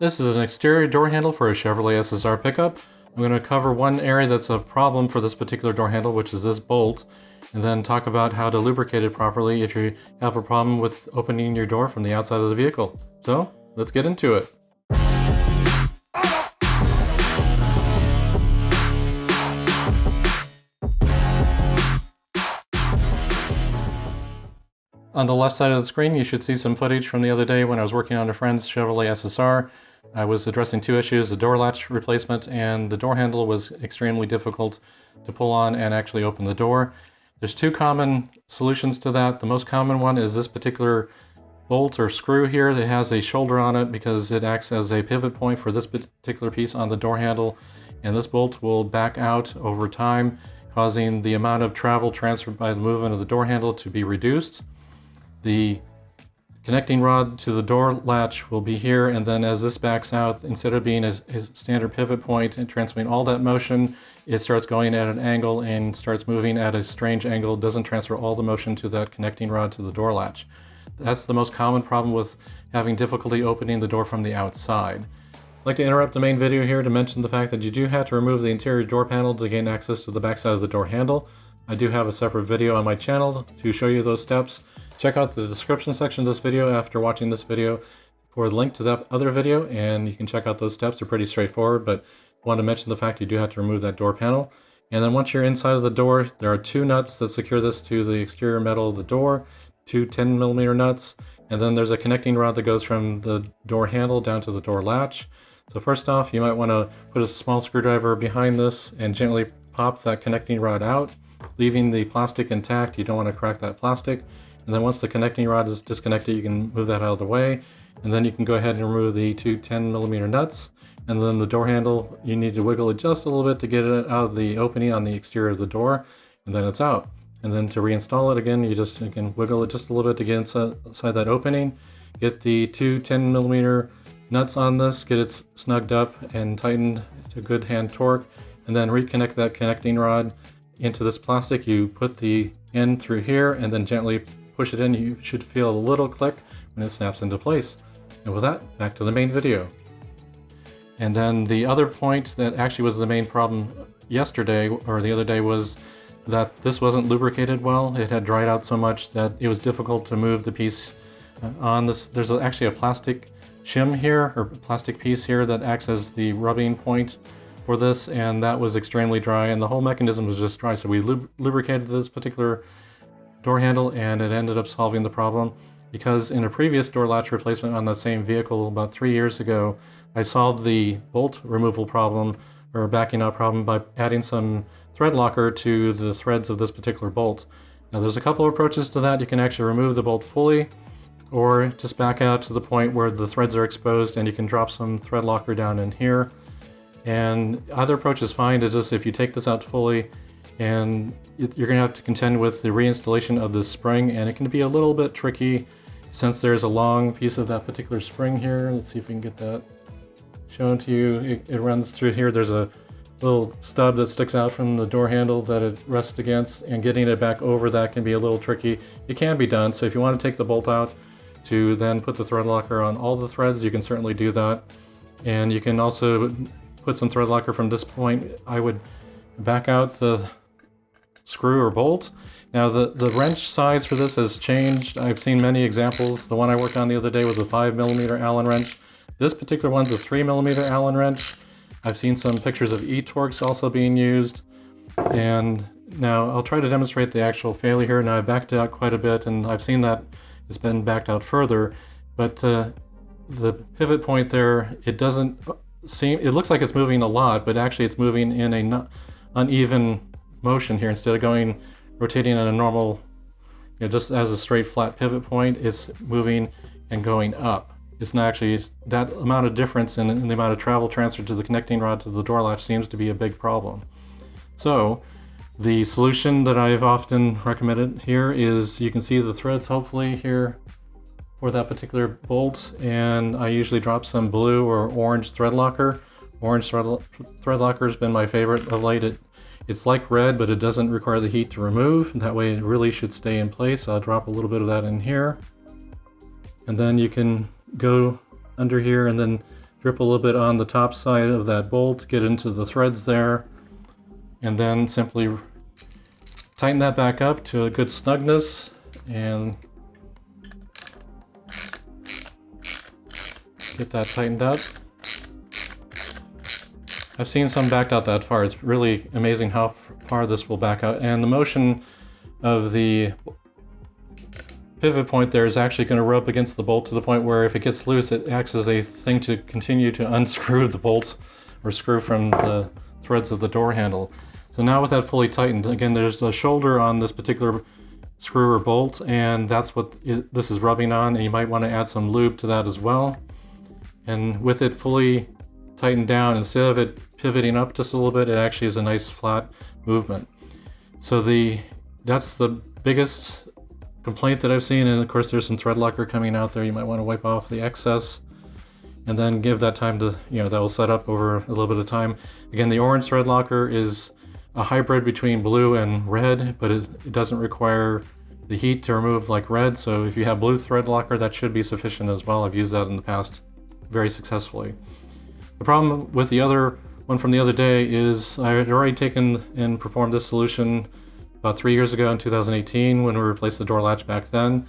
This is an exterior door handle for a Chevrolet SSR pickup. I'm going to cover one area that's a problem for this particular door handle, which is this bolt, and then talk about how to lubricate it properly if you have a problem with opening your door from the outside of the vehicle. So, let's get into it. On the left side of the screen, you should see some footage from the other day when I was working on a friend's Chevrolet SSR. I was addressing two issues, the door latch replacement and the door handle was extremely difficult to pull on and actually open the door. There's two common solutions to that. The most common one is this particular bolt or screw here that has a shoulder on it because it acts as a pivot point for this particular piece on the door handle. And this bolt will back out over time, causing the amount of travel transferred by the movement of the door handle to be reduced. The connecting rod to the door latch will be here, and then as this backs out, instead of being a standard pivot point and transmitting all that motion, it starts going at an angle and starts moving at a strange angle. It doesn't transfer all the motion to that connecting rod to the door latch. That's the most common problem with having difficulty opening the door from the outside. I'd like to interrupt the main video here to mention the fact that you do have to remove the interior door panel to gain access to the backside of the door handle. I do have a separate video on my channel to show you those steps. Check out the description section of this video after watching this video for the link to that other video, and you can check out those steps. They're pretty straightforward, but I want to mention the fact you do have to remove that door panel. And then once you're inside of the door, there are two nuts that secure this to the exterior metal of the door, two 10mm nuts, and then there's a connecting rod that goes from the door handle down to the door latch. So first off, you might want to put a small screwdriver behind this and gently pop that connecting rod out, leaving the plastic intact. You don't want to crack that plastic. And then once the connecting rod is disconnected, you can move that out of the way. And then you can go ahead and remove the two 10mm nuts. And then the door handle, you need to wiggle it just a little bit to get it out of the opening on the exterior of the door. And then it's out. And then to reinstall it again, you can wiggle it just a little bit to get inside that opening. Get the two 10mm nuts on this, get it snugged up and tightened to good hand torque. And then reconnect that connecting rod into this plastic. You put the end through here and then gently push it in. You should feel a little click when it snaps into place. And with that, back to the main video. And then the other point that actually was the main problem yesterday or the other day was that this wasn't lubricated well. It had dried out so much that it was difficult to move the piece on this. There's actually a plastic shim here, or plastic piece here, that acts as the rubbing point for this, and that was extremely dry, and the whole mechanism was just dry. So we lubricated this particular door handle, and it ended up solving the problem, because in a previous door latch replacement on that same vehicle about 3 years ago, I solved the bolt removal problem or backing out problem by adding some thread locker to the threads of this particular bolt. Now there's a couple of approaches to that. You can actually remove the bolt fully or just back out to the point where the threads are exposed, and you can drop some thread locker down in here. And either approach is fine. It's just if you take this out fully, and you're going to have to contend with the reinstallation of this spring, and it can be a little bit tricky since there's a long piece of that particular spring here. Let's see if we can get that shown to you. It runs through here. There's a little stub that sticks out from the door handle that it rests against, and getting it back over that can be a little tricky. It can be done, so if you want to take the bolt out to then put the thread locker on all the threads, you can certainly do that. And you can also put some thread locker from this point. I would back out the screw or bolt. Now the wrench size for this has changed. I've seen many examples. The one I worked on the other day was a 5mm Allen wrench. This particular one's a 3mm Allen wrench. I've seen some pictures of e-torques also being used. And now I'll try to demonstrate the actual failure here. Now I backed it out quite a bit, and I've seen that it's been backed out further, but the pivot point there, it doesn't seem, it looks like it's moving a lot, but actually it's moving in a uneven motion here. Instead of rotating in a normal, just as a straight flat pivot point, it's moving and going up. It's not actually, that amount of difference in the amount of travel transferred to the connecting rod to the door latch seems to be a big problem. So the solution that I've often recommended here is, you can see the threads hopefully here for that particular bolt, and I usually drop some blue or orange thread locker. Orange thread locker has been my favorite of late. It's like red, but it doesn't require the heat to remove. That way it really should stay in place. I'll drop a little bit of that in here. And then you can go under here and then drip a little bit on the top side of that bolt, get into the threads there, and then simply tighten that back up to a good snugness and get that tightened up. I've seen some backed out that far. It's really amazing how far this will back out, and the motion of the pivot point there is actually going to rub against the bolt to the point where if it gets loose, it acts as a thing to continue to unscrew the bolt or screw from the threads of the door handle. So now with that fully tightened, again, there's a shoulder on this particular screw or bolt, and that's what this is rubbing on, and you might want to add some lube to that as well. And with it fully tightened down, instead of it pivoting up just a little bit, it actually is a nice flat movement. So that's the biggest complaint that I've seen, and of course there's some thread locker coming out there. You might want to wipe off the excess and then give that time to, that will set up over a little bit of time. Again, the orange thread locker is a hybrid between blue and red, but it doesn't require the heat to remove like red. So if you have blue thread locker, that should be sufficient as well. I've used that in the past very successfully. The problem with the other one from the other day is I had already taken and performed this solution about 3 years ago in 2018 when we replaced the door latch back then.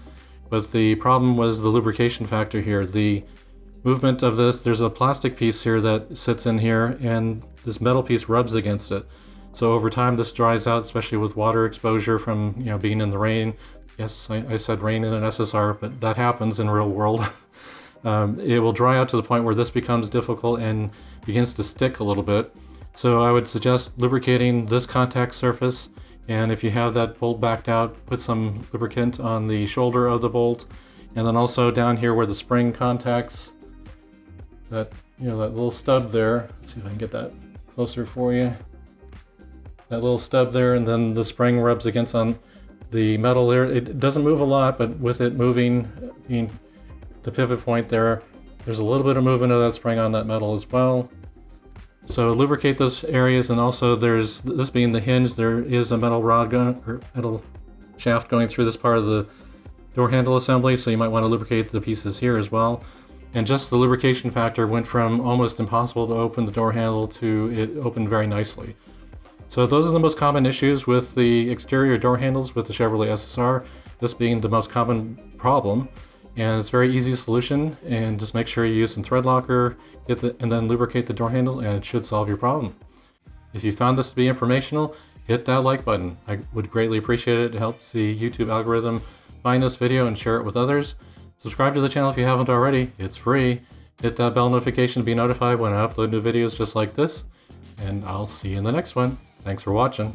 But the problem was the lubrication factor here. The movement of this, there's a plastic piece here that sits in here, and this metal piece rubs against it. So over time this dries out, especially with water exposure from being in the rain. Yes, I said rain in an SSR, but that happens in real world. It will dry out to the point where this becomes difficult and begins to stick a little bit. So I would suggest lubricating this contact surface, and if you have that bolt backed out, put some lubricant on the shoulder of the bolt, and then also down here where the spring contacts, that little stub there. Let's see if I can get that closer for you. That little stub there, and then the spring rubs against on the metal there. It doesn't move a lot, but with it moving, the pivot point there's a little bit of movement of that spring on that metal as well. So lubricate those areas, and also there's this being the hinge, there is a metal rod or metal shaft going through this part of the door handle assembly, so you might want to lubricate the pieces here as well. And just the lubrication factor went from almost impossible to open the door handle to it opened very nicely. So those are the most common issues with the exterior door handles with the Chevrolet SSR, this being the most common problem. And it's a very easy solution, and just make sure you use some thread locker, and then lubricate the door handle, and it should solve your problem. If you found this to be informational, hit that like button. I would greatly appreciate it. It helps the YouTube algorithm find this video and share it with others. Subscribe to the channel if you haven't already. It's free. Hit that bell notification to be notified when I upload new videos just like this, and I'll see you in the next one. Thanks for watching.